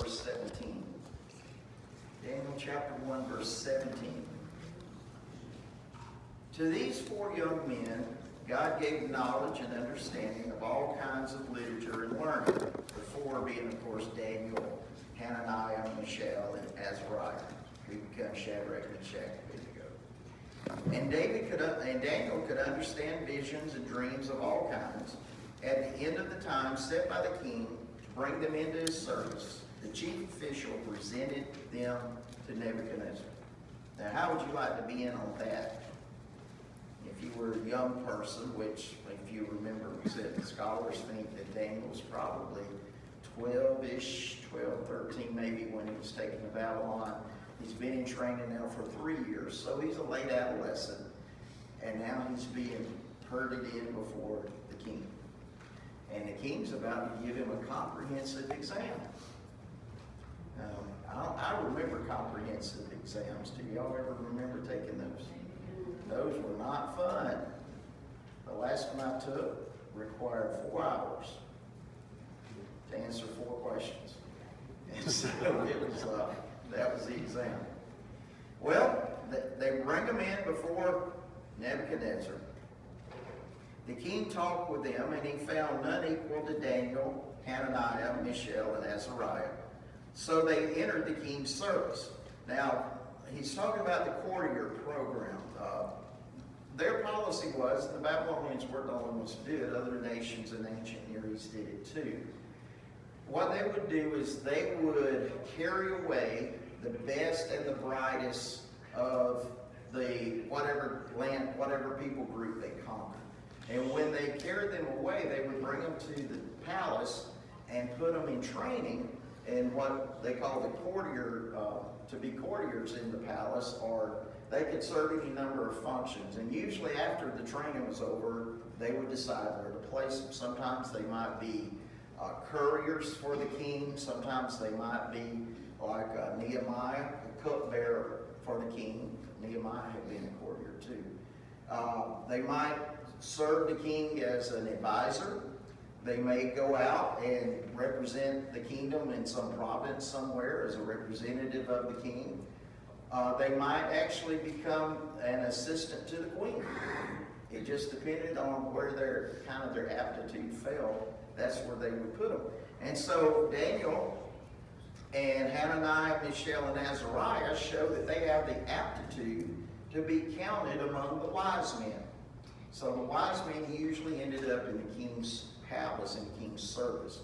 verse 17. Daniel chapter 1, verse 17. To these 4 young men, God gave knowledge and understanding of all kinds of literature and learning. The 4 being, of course, Daniel, Hananiah, Mishael, and Azariah, who become Shadrach, Meshach, and Abednego. And Daniel could understand visions and dreams of all kinds. At the end of the time set by the king to bring them into his service, the chief official presented them to Nebuchadnezzar. Now, how would you like to be in on that? If you were a young person, which, if you remember, we said the scholars think that Daniel was probably 12-ish, 12, 13 maybe when he was taken to Babylon. He's been in training now for 3 years, so he's a late adolescent, and now he's being herded in before the king. And the king's about to give him a comprehensive exam. I remember comprehensive exams. Do y'all ever remember taking those? Those were not fun. The last one I took required 4 hours to answer 4 questions. And so that was the exam. Well, they bring them in before Nebuchadnezzar. The king talked with them, and he found none equal to Daniel, Hananiah, Mishael, and Azariah. So they entered the king's service. Now, he's talking about the courtier program. Their policy was, the Babylonians weren't the only ones to do it, other nations in ancient Near East did it too. What they would do is they would carry away the best and the brightest of the whatever land, whatever people group they conquered. And when they carried them away, they would bring them to the palace and put them in training in what they call the courtier, to be courtiers in the palace, or they could serve any number of functions. And usually after the training was over, they would decide where to place them. Sometimes they might be couriers for the king. Sometimes they might be like Nehemiah, the cupbearer for the king. Nehemiah had been a courtier too. They might serve the king as an advisor. They may go out and represent the kingdom in some province somewhere as a representative of the king. They might actually become an assistant to the queen. It just depended on where their aptitude fell. That's where they would put them. And so Daniel and Hananiah, Mishael, and Azariah show that they have the aptitude to be counted among the wise men. So the wise men usually ended up in the king's palace, in the king's service.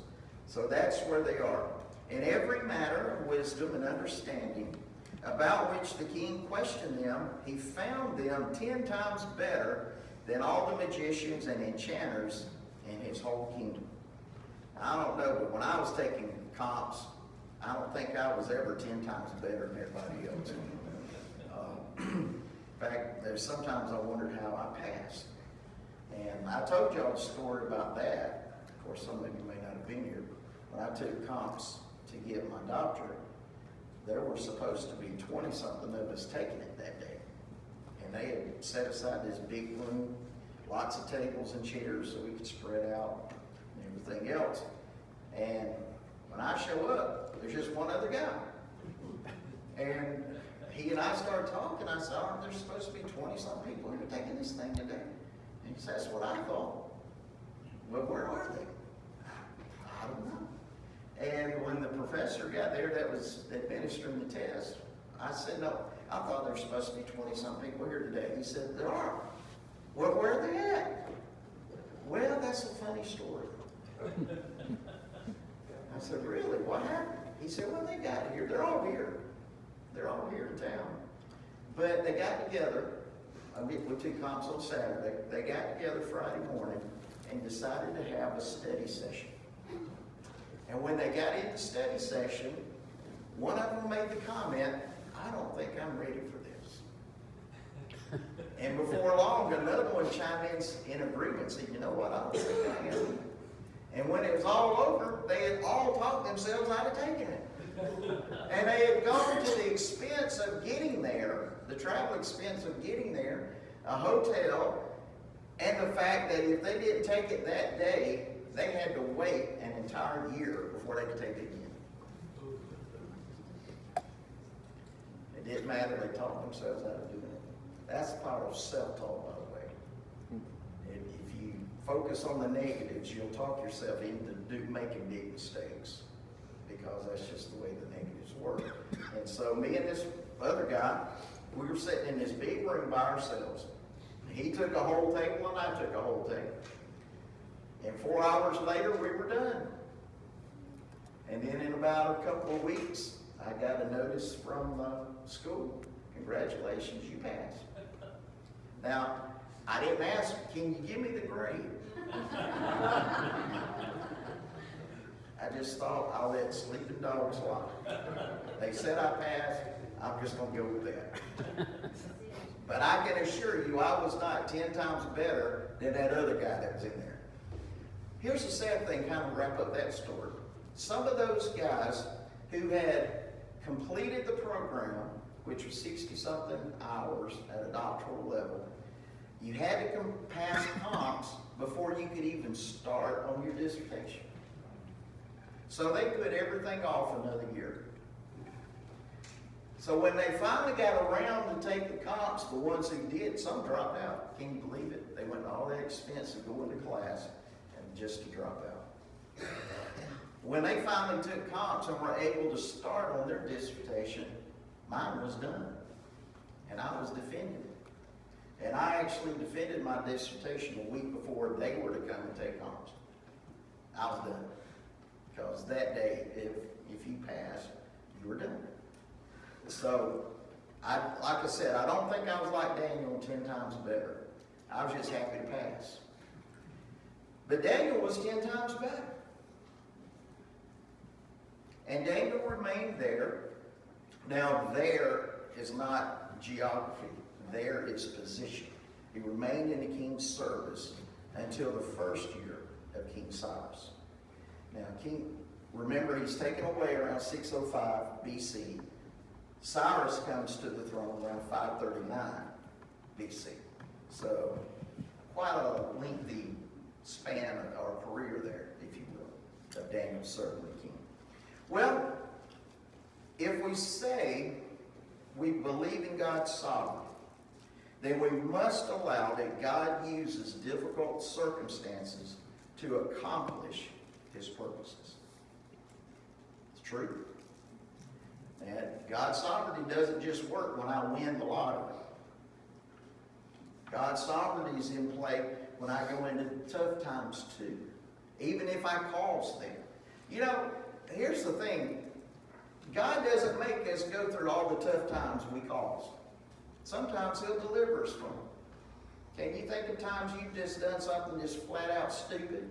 So that's where they are. In every matter of wisdom and understanding about which the king questioned them, he found them 10 times better than all the magicians and enchanters in his whole kingdom. I don't know, but when I was taking comps, I don't think I was ever 10 times better than everybody else. In fact, there's sometimes I wondered how I passed. And I told y'all the story about that. Of course, some of you may not have been here. When I took comps to get my doctorate, there were supposed to be 20-something of us taking it that day. And they had set aside this big room, lots of tables and chairs so we could spread out and everything else. And when I show up, there's just one other guy. And he and I started talking. I said, aren't there supposed to be 20-something people who are taking this thing today? And he said, that's what I thought. Well, where are they? I don't know. And when the professor got there that was administering the test, I said, no, I thought there were supposed to be 20-something people here today. He said, there are. Well, where are they at? Well, that's a funny story. I said, really? What happened? He said, well, they got here. They're all here. They're all here in town. But they got together. We took comps on Saturday. They got together Friday morning and decided to have a study session. And when they got in the study session, one of them made the comment, I don't think I'm ready for this. And before long, another one chimed in agreement, said, you know what, I don't think I am. And when it was all over, they had all talked themselves out of taking it. And they had gone to the expense of getting there, the travel expense of getting there, a hotel, and the fact that if they didn't take it that day, they had to wait an entire year before they could take it again. It didn't matter, they taught themselves how to do it. That's part of self-taught, by the way. If you focus on the negatives, you'll talk yourself into making big mistakes, because that's just the way the negatives work. And so me and this other guy, we were sitting in this big room by ourselves. He took a whole table and I took a whole table. And 4 hours later, we were done. And then in about a couple of weeks, I got a notice from school. Congratulations, you passed. Now, I didn't ask, can you give me the grade? I just thought, I'll let sleeping dogs lie. They said I passed, I'm just going to go with that. But I can assure you, I was not 10 times better than that other guy that was in there. Here's the sad thing, kind of wrap up that story. Some of those guys who had completed the program, which was 60-something hours at a doctoral level, you had to pass comps before you could even start on your dissertation. So they put everything off another year. So when they finally got around to take the comps, the ones who did, some dropped out. Can you believe it? They went to all that expense to go into class and just to drop out. When they finally took comps and were able to start on their dissertation, mine was done. And I was defending it. And I actually defended my dissertation a week before they were to come and take comps. I was done. Because that day, if you passed, you were done. So, like I said, I don't think I was like Daniel 10 times better. I was just happy to pass. But Daniel was 10 times better. And Daniel remained there. Now, there is not geography. There is position. He remained in the king's service until the first year of King Cyrus. Now, remember, he's taken away around 605 BC. Cyrus comes to the throne around 539 BC. So, quite a lengthy span or career there, if you will, of Daniel serving the king. Well, if we say we believe in God's sovereignty, then we must allow that God uses difficult circumstances to accomplish his purposes. It's true. And God's sovereignty doesn't just work when I win the lottery. God's sovereignty is in play when I go into tough times too, even if I cause them. You know, here's the thing. God doesn't make us go through all the tough times we cause. Sometimes he'll deliver us from them. Can you think of times you've just done something just flat out stupid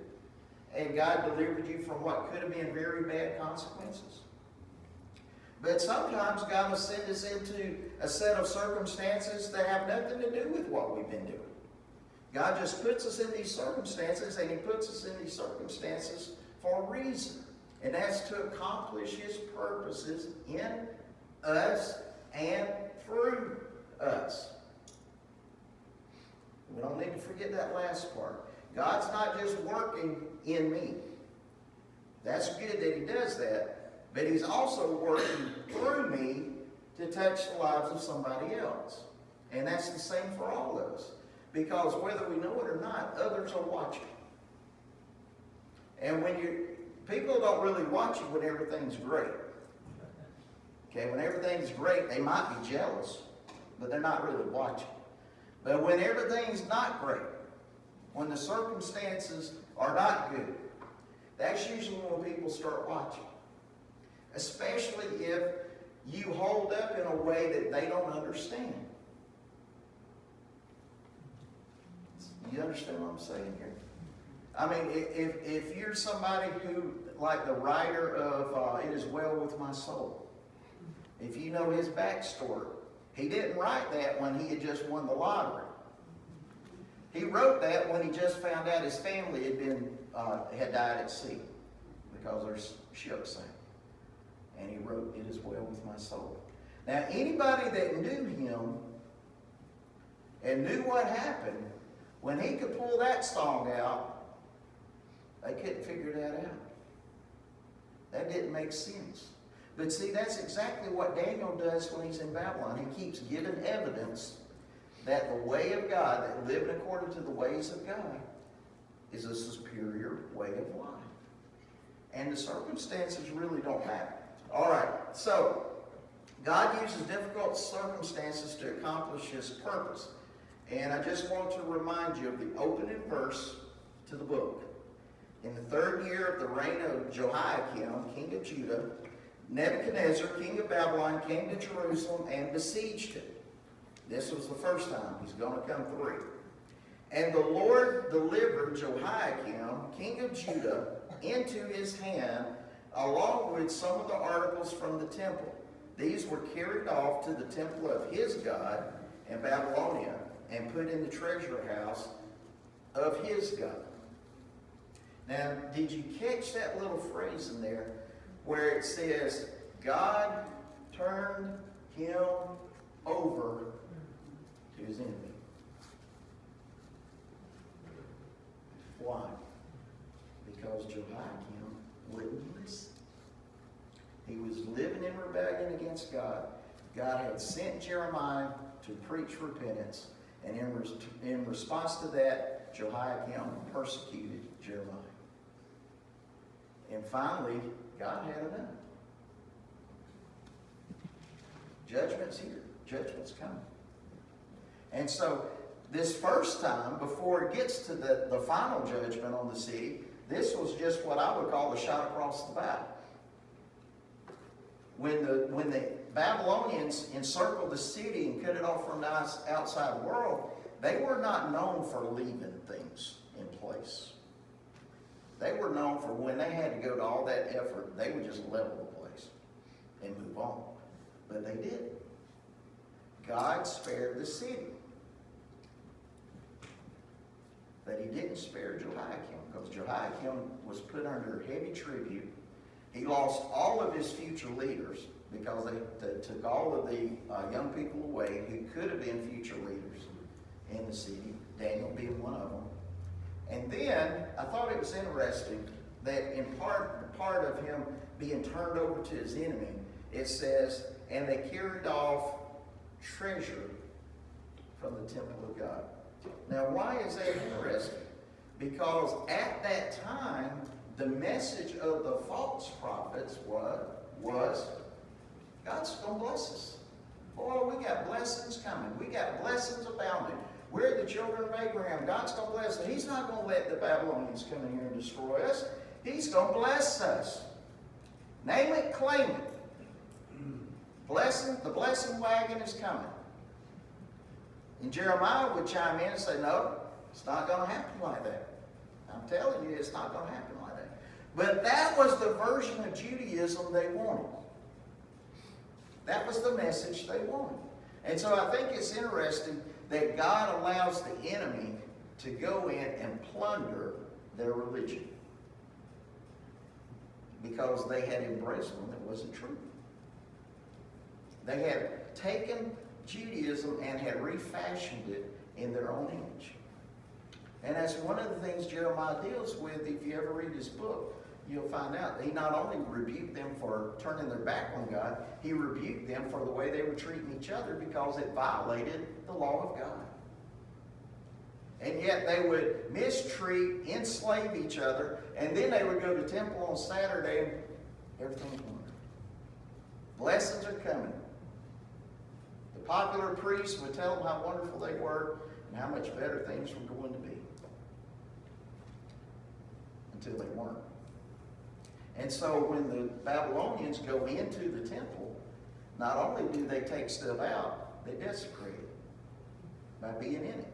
and God delivered you from what could have been very bad consequences? But sometimes God will send us into a set of circumstances that have nothing to do with what we've been doing. God just puts us in these circumstances, and he puts us in these circumstances for a reason. And that's to accomplish his purposes in us and through us. We don't need to forget that last part. God's not just working in me. That's good that he does that. But he's also working through me to touch the lives of somebody else. And that's the same for all of us. Because whether we know it or not, others are watching. And people don't really watch you when everything's great. Okay, when everything's great, they might be jealous, but they're not really watching. But when everything's not great, when the circumstances are not good, that's usually when people start watching. Especially if you hold up in a way that they don't understand. You understand what I'm saying here? I mean, if you're somebody who, like the writer of It Is Well With My Soul, if you know his backstory, he didn't write that when he had just won the lottery. He wrote that when he just found out his family had died at sea because their ship sank. And he wrote, It Is Well With My Soul. Now, anybody that knew him and knew what happened, when he could pull that song out, they couldn't figure that out. That didn't make sense. But see, that's exactly what Daniel does when he's in Babylon. He keeps giving evidence that the way of God, that living according to the ways of God, is a superior way of life. And the circumstances really don't matter. All right, so God uses difficult circumstances to accomplish his purpose. And I just want to remind you of the opening verse to the book. In the 3rd year of the reign of Jehoiakim, king of Judah, Nebuchadnezzar, king of Babylon, came to Jerusalem and besieged it. This was the first time he's going to come through. And the Lord delivered Jehoiakim, king of Judah, into his hand, along with some of the articles from the temple. These were carried off to the temple of his God in Babylonia and put in the treasure house of his God. Now, did you catch that little phrase in there where it says, God turned him over to his enemy? Why? Because Jehoiakim wouldn't listen. He was living in rebellion against God. God had sent Jeremiah to preach repentance, and in response to that, Jehoiakim persecuted Jeremiah. And finally, God had enough. Judgment's here. Judgment's coming. And so, this first time, before it gets to the final judgment on the city, this was just what I would call the shot across the bow. When the Babylonians encircled the city and cut it off from the outside world, they were not known for leaving things in place. They were known for when they had to go to all that effort, they would just level the place and move on. But they didn't. God spared the city. But he didn't spare Jehoiakim, because Jehoiakim was put under heavy tribute. He lost all of his future leaders because they took all of the young people away who could have been future leaders in the city, Daniel being one of them. And then I thought it was interesting that in part of him being turned over to his enemy, it says, and they carried off treasure from the temple of God. Now, why is that interesting? Because at that time, the message of the false prophets was God's going to bless us. Boy, we got blessings coming. We got blessings abounding. We're the children of Abraham. God's going to bless us. He's not going to let the Babylonians come in here and destroy us. He's going to bless us. Name it, claim it. The blessing wagon is coming. And Jeremiah would chime in and say, no, it's not going to happen like that. I'm telling you, it's not going to happen like that. But that was the version of Judaism they wanted. That was the message they wanted. And so I think it's interesting that God allows the enemy to go in and plunder their religion, because they had embraced one that wasn't true. They had taken Judaism and had refashioned it in their own image. And that's one of the things Jeremiah deals with. If you ever read his book, you'll find out he not only rebuked them for turning their back on God, he rebuked them for the way they were treating each other because it violated the law of God. And yet they would mistreat, enslave each other, and then they would go to temple on Saturday and everything's wonderful. Blessings are coming. The popular priests would tell them how wonderful they were and how much better things were going to be. Until they weren't. And so when the Babylonians go into the temple, not only do they take stuff out, they desecrate it by being in it.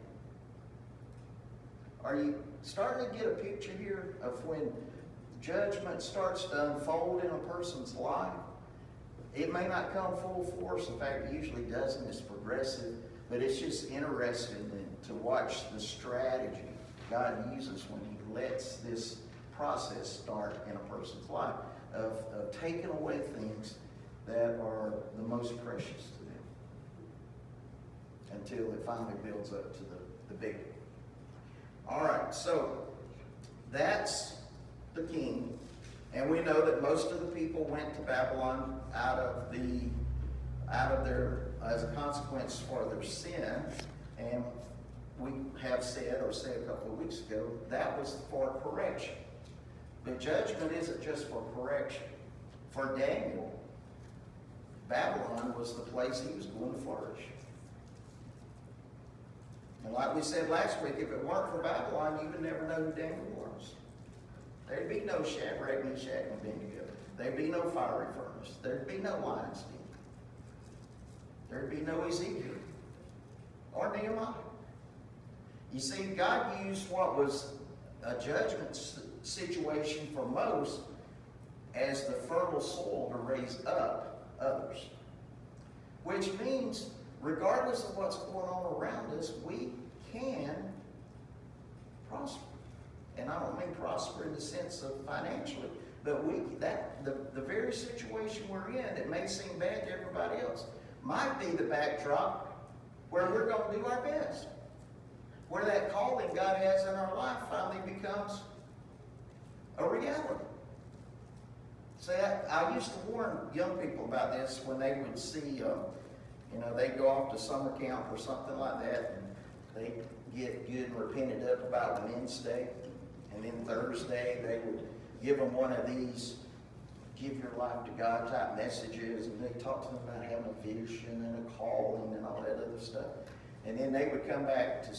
Are you starting to get a picture here of when judgment starts to unfold in a person's life? It may not come full force. In fact, it usually doesn't. It's progressive. But it's just interesting to watch the strategy God uses when he lets this process start in a person's life of taking away things that are the most precious to them until it finally builds up to the big. All right, so that's the king. And we know that most of the people went to Babylon out of their, as a consequence for their sin. And we have said, or said a couple of weeks ago, that was for correction. But judgment isn't just for correction. For Daniel, Babylon was the place he was going to flourish. And like we said last week, if it weren't for Babylon, you would never know who Daniel was. There'd be no Shadrach, Meshach, and Abednego. There'd be no fiery furnace. There'd be no lion's den. There'd be no Ezekiel or Nehemiah. You see, God used what was a judgment situation for most as the fertile soil to raise up others. Which means, regardless of what's going on around us, we can prosper. And I don't mean prosper in the sense of financially, but the very situation we're in that may seem bad to everybody else might be the backdrop where we're going to do our best. Where that calling God has in our life finally becomes a reality. See, I used to warn young people about this when they would see, they'd go off to summer camp or something like that, and they'd get good and repented up about Wednesday. And then Thursday, they would give them one of these give your life to God type messages, and they talk to them about having a vision and a calling and all that other stuff. And then they would come back to,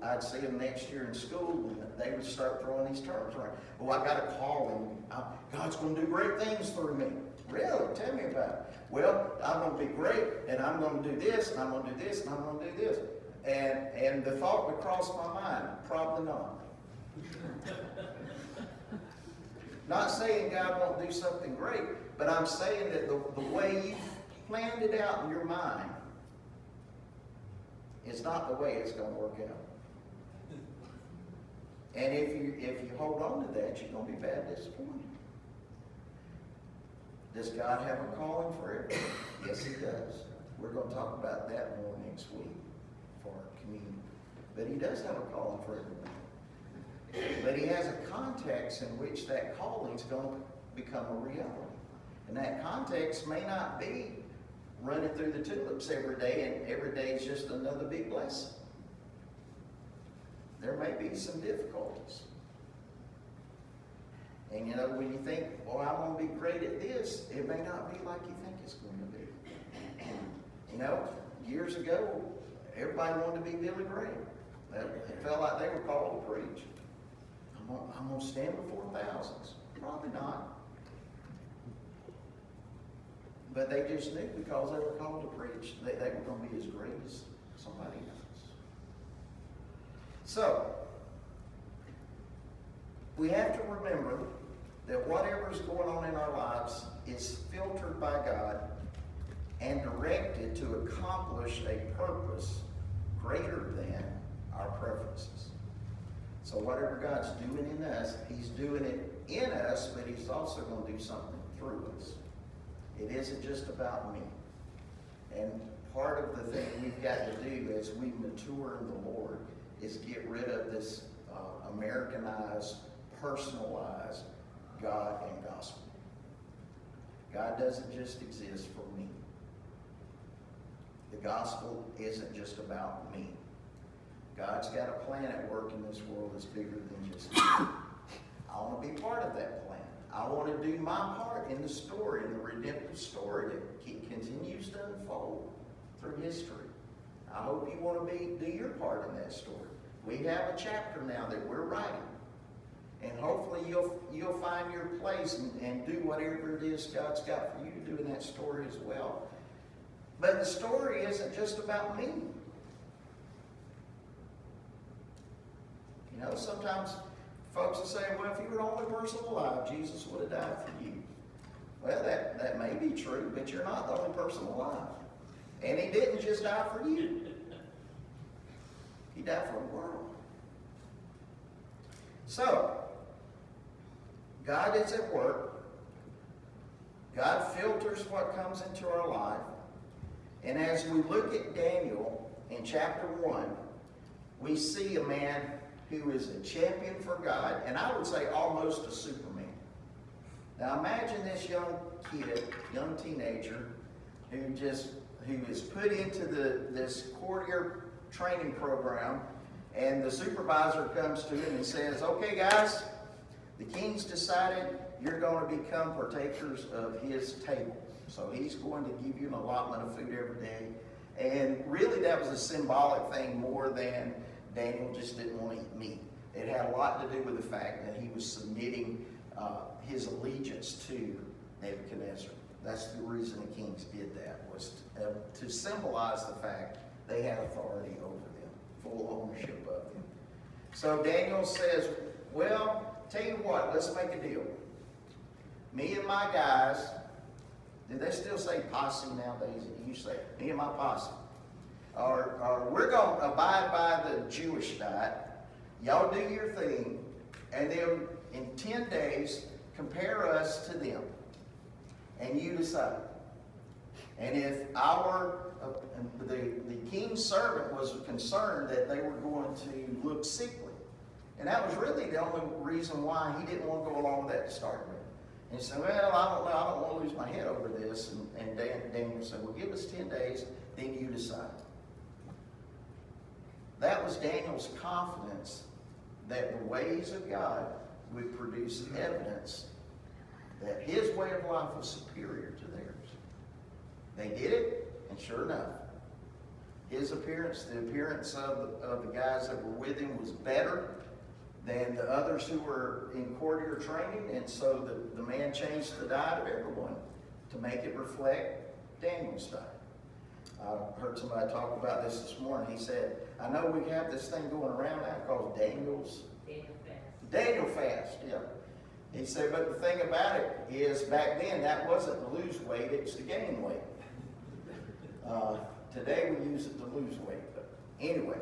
I'd see them next year in school, and they would start throwing these terms around. Well, I got a calling. God's going to do great things through me. Really? Tell me about it. Well, I'm going to be great, and I'm going to do this, and I'm going to do this, and I'm going to do this. And the thought would cross my mind, probably not. Not saying God won't do something great, but I'm saying that the way you've planned it out in your mind is not the way it's going to work out. And if you hold on to that, you're going to be bad disappointed. Does God have a calling for everyone? Yes, He does. We're going to talk about that more next week for our communion. But He does have a calling for everyone. But He has a context in which that calling is going to become a reality. And that context may not be running through the tulips every day, and every day is just another big blessing. There may be some difficulties. And when you think, well, I'm going to be great at this, it may not be like you think it's going to be. Years ago, everybody wanted to be Billy Graham. It felt like they were called to preach. I'm going to stand before thousands. Probably not. But they just knew because they were called to preach, they were going to be as great as somebody else. So, we have to remember that whatever's going on in our lives is filtered by God and directed to accomplish a purpose greater than our preferences. So whatever God's doing in us, He's doing it in us, but He's also going to do something through us. It isn't just about me. And part of the thing we've got to do as we mature in the Lord is get rid of this Americanized, personalized God and gospel. God doesn't just exist for me. The gospel isn't just about me. God's got a plan at work in this world that's bigger than just me. I want to be part of that plan. I want to do my part in the story, in the redemptive story that continues to unfold through history. I hope you want to do your part in that story. We have a chapter now that we're writing. And hopefully you'll find your place and do whatever it is God's got for you to do in that story as well. But the story isn't just about me. Sometimes folks will say, well, if you were the only person alive, Jesus would have died for you. Well, that may be true, but you're not the only person alive. And He didn't just die for you. He died for the world. So, God is at work. God filters what comes into our life. And as we look at Daniel in chapter 1, we see a man who is a champion for God, and I would say almost a Superman. Now imagine this young kid, young teenager, who is put into this courtier training program, and the supervisor comes to him and says, okay guys, the king's decided you're going to become partakers of his table. So he's going to give you an allotment of food every day. And really that was a symbolic thing more than Daniel just didn't want to eat meat. It had a lot to do with the fact that he was submitting his allegiance to Nebuchadnezzar. That's the reason the kings did that, was to symbolize the fact they had authority over them, full ownership of them. So Daniel says, well, tell you what, let's make a deal. Me and my guys, do they still say posse nowadays? You say, me and my posse. Or we're going to abide by the Jewish diet. Y'all do your thing, and then in 10 days, compare us to them. And you decide. And if the king's servant was concerned that they were going to look sickly, and that was really the only reason why he didn't want to go along with that to start with. And he said, well, I don't know, I don't want to lose my head over this. And Daniel said, well, give us 10 days, then you decide. That was Daniel's confidence that the ways of God would produce evidence that his way of life was superior to theirs. They did it, and sure enough, his appearance, the appearance of the guys that were with him was better than the others who were in courtier training, and so the man changed the diet of everyone to make it reflect Daniel's diet. I heard somebody talk about this morning. He said, I know we have this thing going around now called Daniel fast, yeah. He said, but the thing about it is back then that wasn't to lose weight, it's to gain weight. Today we use it to lose weight, but anyway.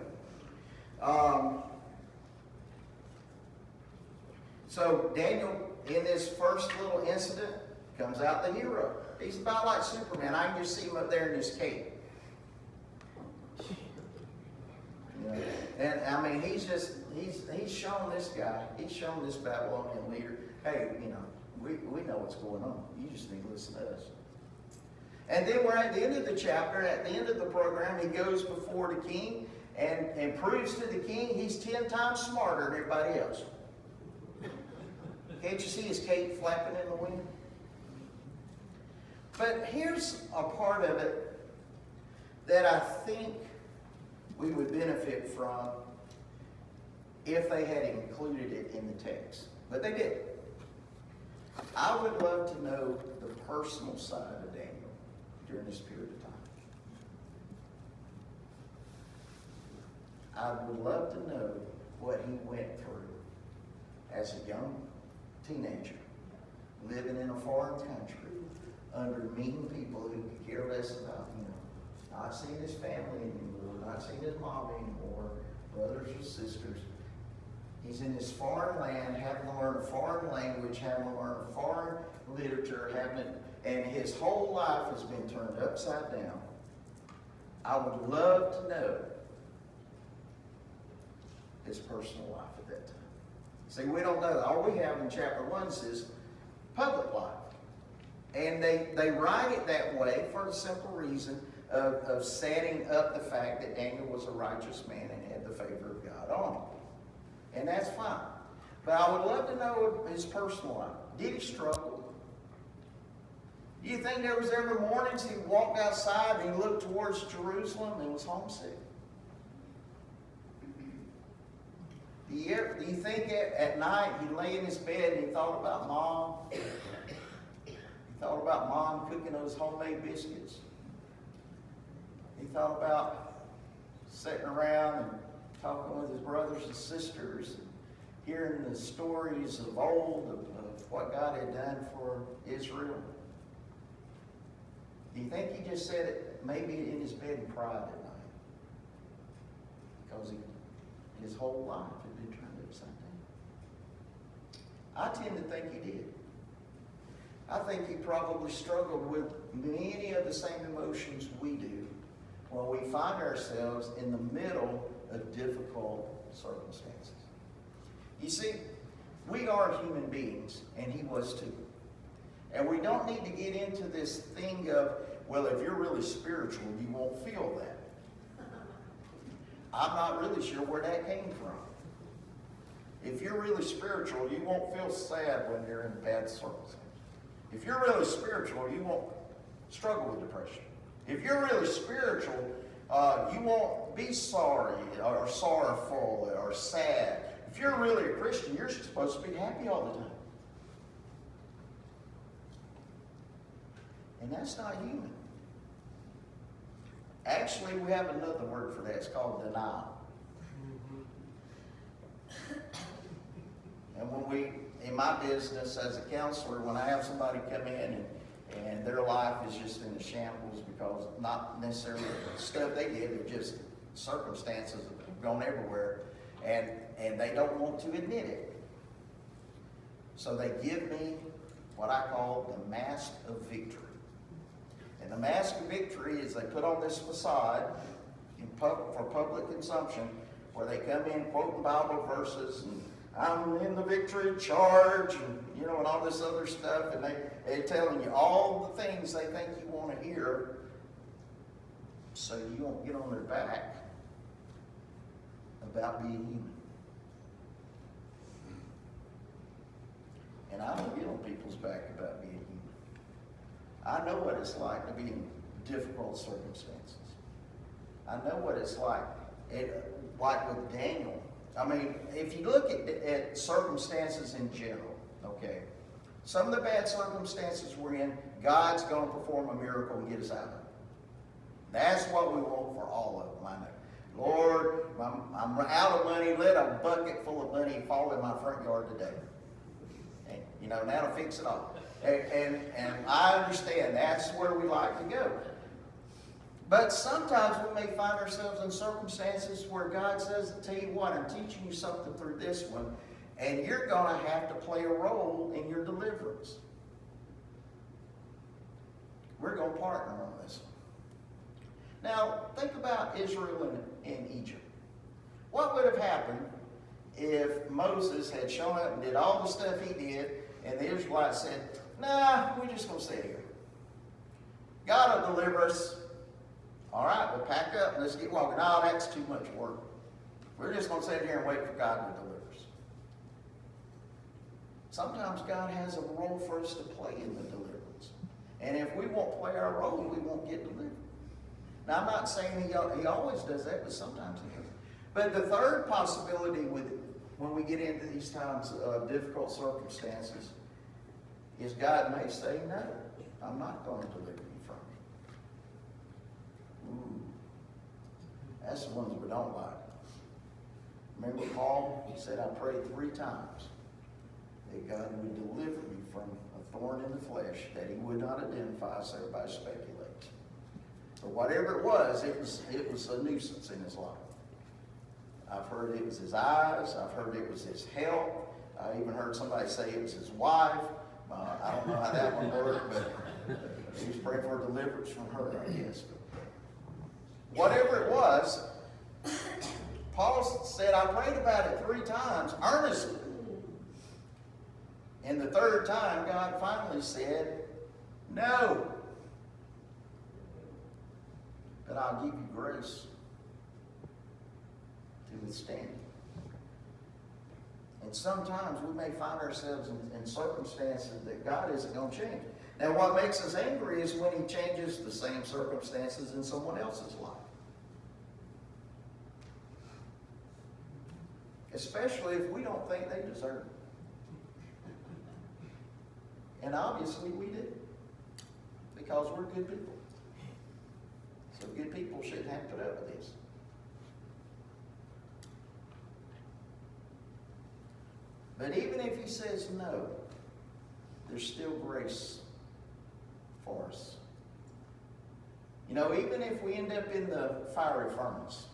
So Daniel, in this first little incident, comes out the hero. He's about like Superman. I can just see him up there in his cape. You know, and I mean, he's shown this guy, he's shown this Babylonian leader, hey, you know, we know what's going on. You just need to listen to us. And then we're at the end of the chapter, at the end of the program, he goes before the king and proves to the king he's 10 times smarter than everybody else. Can't you see his cape flapping in the wind? But here's a part of it that I think we would benefit from if they had included it in the text. But they didn't. I would love to know the personal side of Daniel during this period of time. I would love to know what he went through as a young teenager, living in a foreign country, under mean people who could care less about, you know, not seeing his family anymore, not seeing his mom anymore, brothers or sisters. He's in this foreign land, having to learn a foreign language, having to learn a foreign literature, and his whole life has been turned upside down. I would love to know his personal life at that time. See, we don't know. All we have in chapter 1 says public life. And they write it that way for the simple reason of setting up the fact that Daniel was a righteous man and had the favor of God on him. And that's fine. But I would love to know his personal life. Did he struggle? Do you think there was ever mornings he walked outside and he looked towards Jerusalem and was homesick? Do you think at night he lay in his bed and he thought about mom? He thought about mom cooking those homemade biscuits. He thought about sitting around and talking with his brothers and sisters, and hearing the stories of old of what God had done for Israel. Do you think he just said it maybe in his bed and cried at night? Because his whole life had been turned upside down. I tend to think he did. I think he probably struggled with many of the same emotions we do when we find ourselves in the middle of difficult circumstances. You see, we are human beings, and he was too. And we don't need to get into this thing of, well, if you're really spiritual, you won't feel that. I'm not really sure where that came from. If you're really spiritual, you won't feel sad when you're in bad circumstances. If you're really spiritual, you won't struggle with depression. If you're really spiritual, you won't be sorry or sorrowful or sad. If you're really a Christian, you're supposed to be happy all the time. And that's not human. Actually, we have another word for that. It's called denial. And when we, in my business as a counselor, when I have somebody come in and their life is just in a shambles because not necessarily the stuff they did, but just circumstances have gone everywhere, and they don't want to admit it. So they give me what I call the mask of victory. And the mask of victory is they put on this facade for public consumption where they come in quoting Bible verses and I'm in the victory charge and and all this other stuff, and they're telling you all the things they think you want to hear so you won't get on their back about being human. And I don't get on people's back about being human. I know what it's like to be in difficult circumstances. I know what it's like. Like with Daniel. I mean, if you look at circumstances in general, okay, some of the bad circumstances we're in, God's going to perform a miracle and get us out of it. That's what we want for all of them, I know. Lord, I'm out of money. Let a bucket full of money fall in my front yard today. And, that'll fix it all. And I understand that's where we like to go. But sometimes we may find ourselves in circumstances where God says, tell you what, I'm teaching you something through this one, and you're going to have to play a role in your deliverance. We're going to partner on this one. Now, think about Israel in Egypt. What would have happened if Moses had shown up and did all the stuff he did, and the Israelites said, nah, we're just going to stay here. God will deliver us. All right, we'll pack up and let's get walking. No, that's too much work. We're just going to sit here and wait for God to deliver us. Sometimes God has a role for us to play in the deliverance. And if we won't play our role, we won't get delivered. Now, I'm not saying he always does that, but sometimes he does. But the third possibility when we get into these times of difficult circumstances is God may say, no, I'm not going to deliver you from it. Ooh, that's the ones we don't like. Remember Paul? He said, I prayed 3 times that God would deliver me from a thorn in the flesh that he would not identify, so everybody speculates. But whatever it was a nuisance in his life. I've heard it was his eyes. I've heard it was his health. I even heard somebody say it was his wife. I don't know how that one worked, but he was praying for deliverance from her, I guess. Whatever it was, Paul said, I prayed about it 3 times, earnestly. And the 3rd time, God finally said, no. But I'll give you grace to withstand it. And sometimes we may find ourselves in circumstances that God isn't going to change. Now, what makes us angry is when he changes the same circumstances in someone else's life. Especially if we don't think they deserve it. And obviously we do. Because we're good people. So good people shouldn't have to put up with this. But even if he says no, there's still grace for us. Even if we end up in the fiery furnace,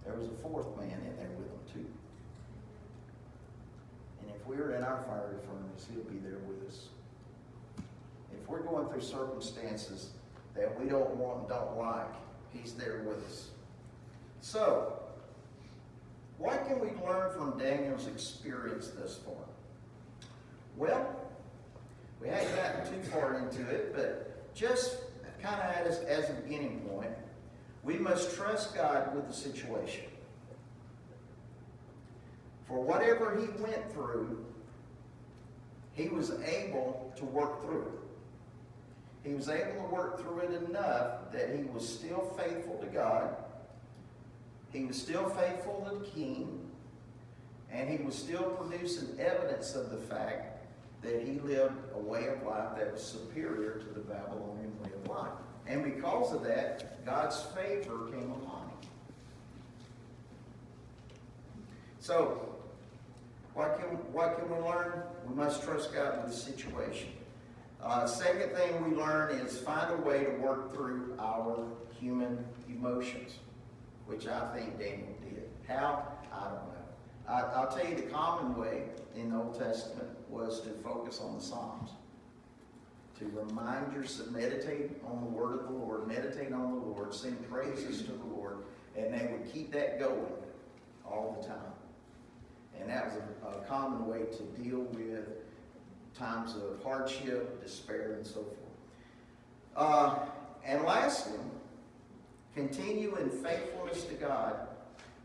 there was a 4th man in there with them too. And if we're in our fiery furnace, he'll be there with us. If we're going through circumstances that we don't want and don't like, he's there with us. So, what can we learn from Daniel's experience thus far? Well, We haven't gotten too far into it, but just kind of as a beginning point, we must trust God with the situation. For whatever he went through, he was able to work through it. He was able to work through it enough that he was still faithful to God. He was still faithful to the king. And he was still producing evidence of the fact that he lived a way of life that was superior to the Babylonian way of life. And because of that, God's favor came upon him. So, what can we learn? We must trust God with the situation. Second thing we learn is find a way to work through our human emotions, which I think Daniel did. How? I don't know. I'll tell you the common way in the Old Testament was to focus on the Psalms. To remind yourself, meditate on the word of the Lord, meditate on the Lord, sing praises to the Lord, and they would keep that going all the time. And that was a common way to deal with times of hardship, despair, and so forth. And lastly, continue in faithfulness to God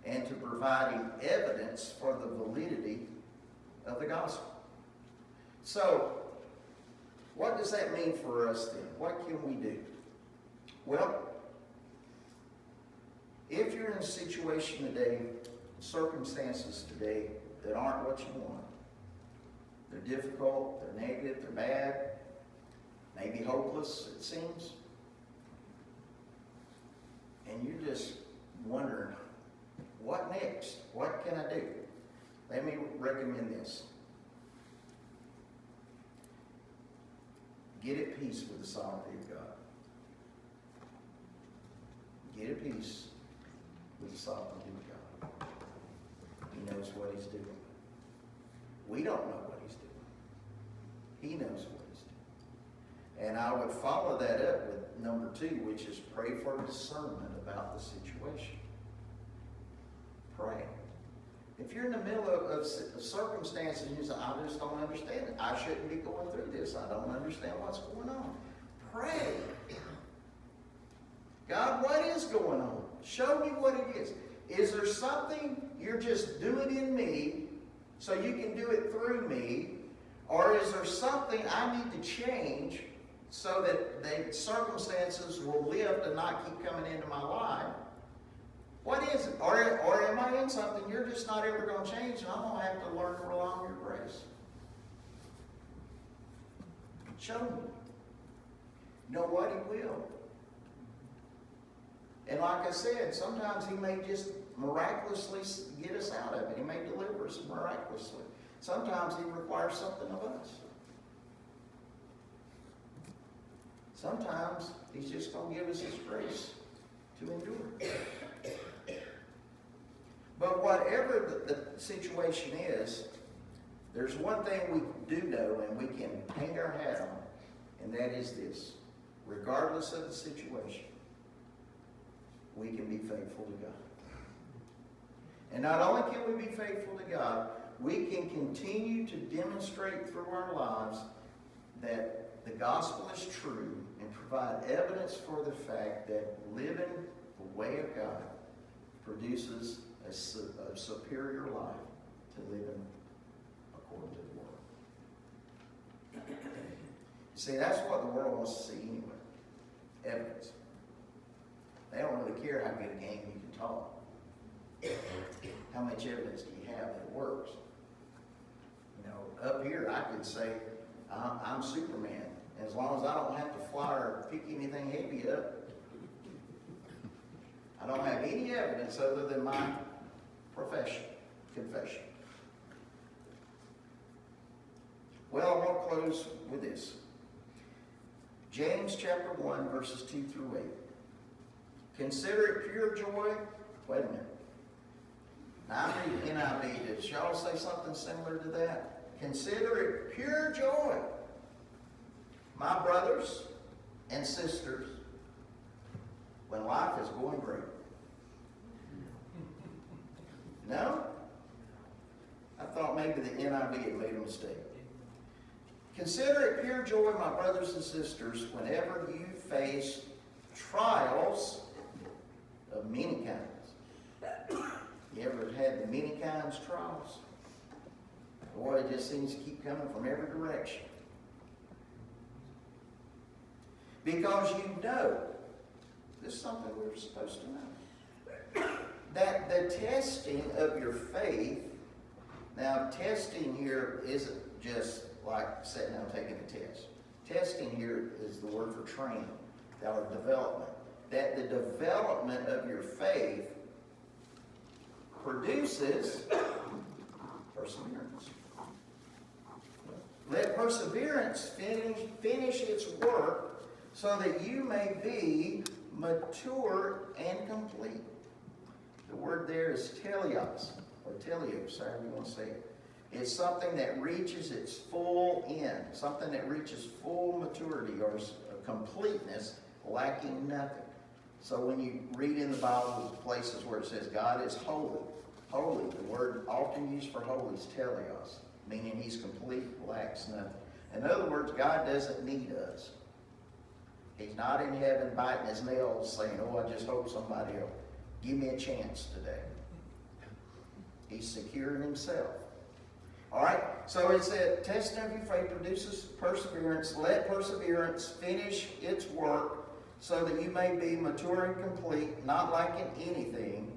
and to providing evidence for the validity of the gospel. So, what does that mean for us then? What can we do? Well, if you're in a situation today, circumstances today that aren't what you want, they're difficult, they're negative, they're bad, maybe hopeless, it seems, and you're just wondering, what next? What can I do? Let me recommend this. Get at peace with the sovereignty of God. Get at peace with the sovereignty of God. He knows what he's doing. We don't know what he's doing. He knows what he's doing. And I would follow that up with number 2, which is pray for discernment about the situation. Pray. If you're in the middle of circumstances and you say, I just don't understand it. I shouldn't be going through this. I don't understand what's going on. Pray. God, what is going on? Show me what it is. Is there something you're just doing in me so you can do it through me? Or is there something I need to change so that the circumstances will lift and not keep coming into my life? What is it? Or am I in something you're just not ever going to change and I'm going to have to learn to rely on your grace? Show me. You know what? He will. And like I said, sometimes he may just miraculously get us out of it. He may deliver us miraculously. Sometimes he requires something of us. Sometimes he's just going to give us his grace to endure. But whatever the situation is, there's one thing we do know and we can hang our hat on, and that is this. Regardless of the situation, we can be faithful to God. And not only can we be faithful to God, we can continue to demonstrate through our lives that the gospel is true and provide evidence for the fact that living the way of God produces a superior life to living according to the world. See, that's what the world wants to see anyway. Evidence. They don't really care how good a game you can talk. How much evidence do you have that it works? You know, up here I could say, I'm Superman. As long as I don't have to fly or pick anything heavy up, I don't have any evidence other than my confession. Well, I want to close with this. James chapter 1, verses 2 through 8. Consider it pure joy. Wait a minute. Now, I'm reading NIV. Did y'all say something similar to that? Consider it pure joy, my brothers and sisters, when life is going great. No? I thought maybe the NIV had made a mistake. Consider it pure joy, my brothers and sisters, whenever you face trials of many kinds. You ever had the many kinds trials? Boy, it just seems to keep coming from every direction. Because you know, this is something we're supposed to know, that the testing of your faith, now testing here isn't just like sitting down taking a test. Testing here is the word for training, or development. That the development of your faith produces perseverance. Let perseverance finish its work so that you may be mature and complete. The word there is teleos, or teleos, however you want to say it. It's something that reaches its full end, something that reaches full maturity or completeness, lacking nothing. So when you read in the Bible places where it says God is holy, holy, the word often used for holy is teleos, meaning he's complete, lacks nothing. In other words, God doesn't need us. He's not in heaven biting his nails saying, oh, I just hope somebody will give me a chance today. He's secure in himself. All right, so it said, testing of your faith produces perseverance. Let perseverance finish its work so that you may be mature and complete, not lacking anything.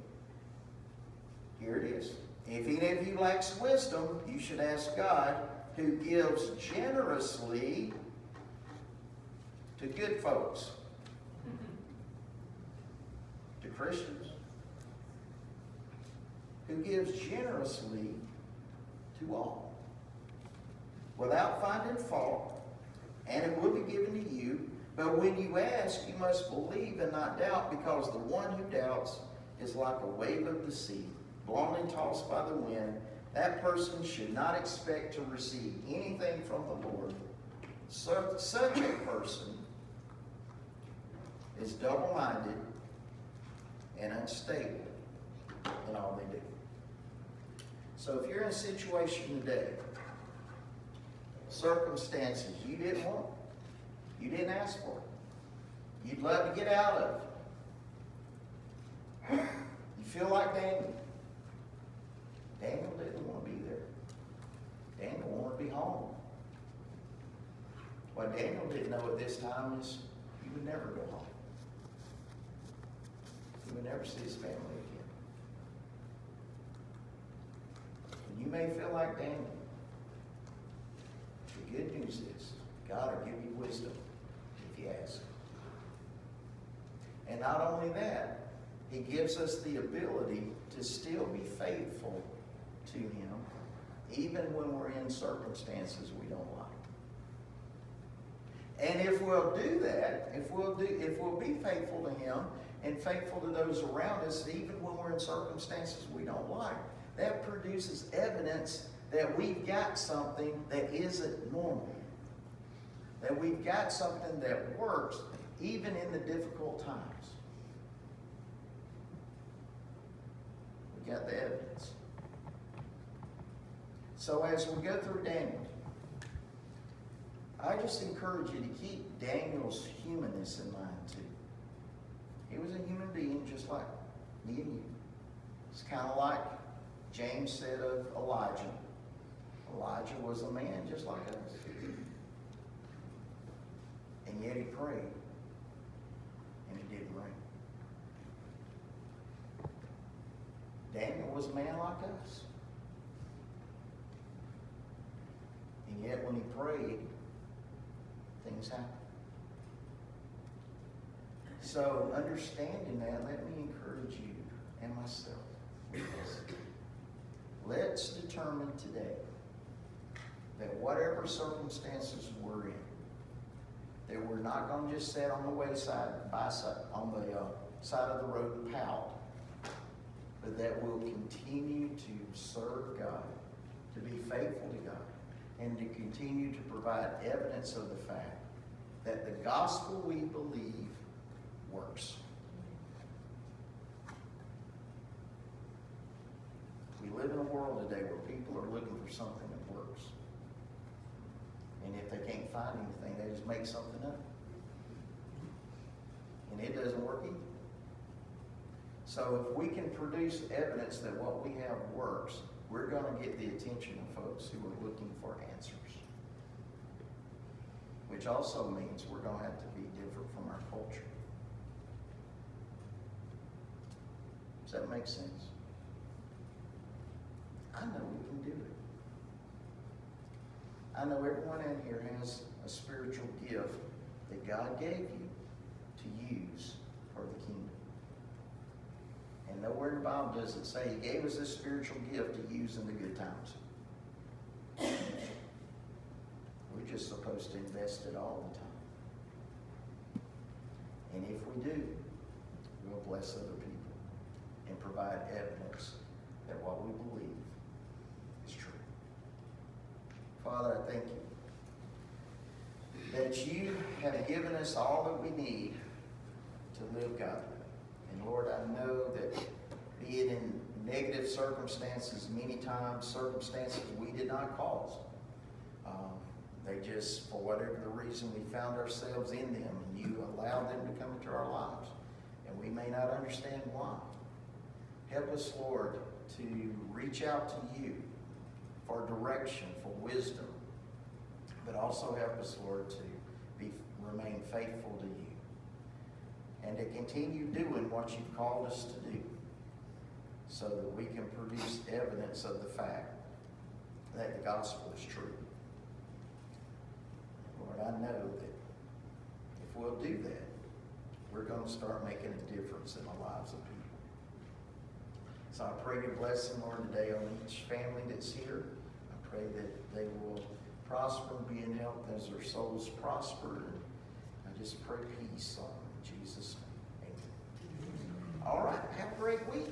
Here it is. If any of you lacks wisdom, you should ask God, who gives generously to good folks, to Christians, who gives generously to all, without finding fault, and it will be given to you. But when you ask, you must believe and not doubt, because the one who doubts is like a wave of the sea, blown and tossed by the wind. That person should not expect to receive anything from the Lord. Such a person is double-minded and unstable in all they do. So if you're in a situation today, circumstances you didn't want, you didn't ask for it, you'd love to get out of it, you feel like Daniel. Daniel didn't want to be there. Daniel wanted to be home. What Daniel didn't know at this time is he would never go home. He would never see his family again. And you may feel like Daniel. The good news is God will give you wisdom if you ask. And not only that, he gives us the ability to still be faithful to him, even when we're in circumstances we don't like. And if we'll do that, if we'll be faithful to him and faithful to those around us, even when we're in circumstances we don't like, that produces evidence that we've got something that isn't normal. That we've got something that works even in the difficult times. We got the evidence. So as we go through Daniel, I just encourage you to keep Daniel's humanness in mind too. He was a human being just like me and you. It's kind of like James said of Elijah. Elijah was a man just like us. And yet he prayed. And it didn't rain. Daniel was a man like us. And yet when he prayed, things happened. So understanding that, let me encourage you and myself with this. Let's determine today that whatever circumstances we're in, that we're not going to just sit on the wayside, on the side of the road and pout, but that we'll continue to serve God, to be faithful to God, and to continue to provide evidence of the fact that the gospel we believe works. We live in a world today where people are looking for something that works. And if find anything, they just make something up. And it doesn't work either. So if we can produce evidence that what we have works, we're going to get the attention of folks who are looking for answers. Which also means we're going to have to be different from our culture. Does that make sense? I know we can do it. I know everyone in here has a spiritual gift that God gave you to use for the kingdom. And nowhere in the Bible does it say He gave us this spiritual gift to use in the good times. We're just supposed to invest it all the time. And if we do, we'll bless other people and provide evidence that what we believe is true. Father, I thank you that you have given us all that we need to live godly. And Lord, I know that be it in negative circumstances, many times circumstances we did not cause. They just, for whatever the reason, we found ourselves in them, and you allowed them to come into our lives. And we may not understand why. Help us, Lord, to reach out to you for direction, for wisdom, but also help us, Lord, to remain faithful to you and to continue doing what you've called us to do so that we can produce evidence of the fact that the gospel is true. Lord, I know that if we'll do that, we're going to start making a difference in the lives of people. So I pray your blessing, Lord, today on each family that's here. I pray that they will prosper and be in health as their souls prosper. And I just pray peace on them in Jesus' name. Amen. All right, have a great week.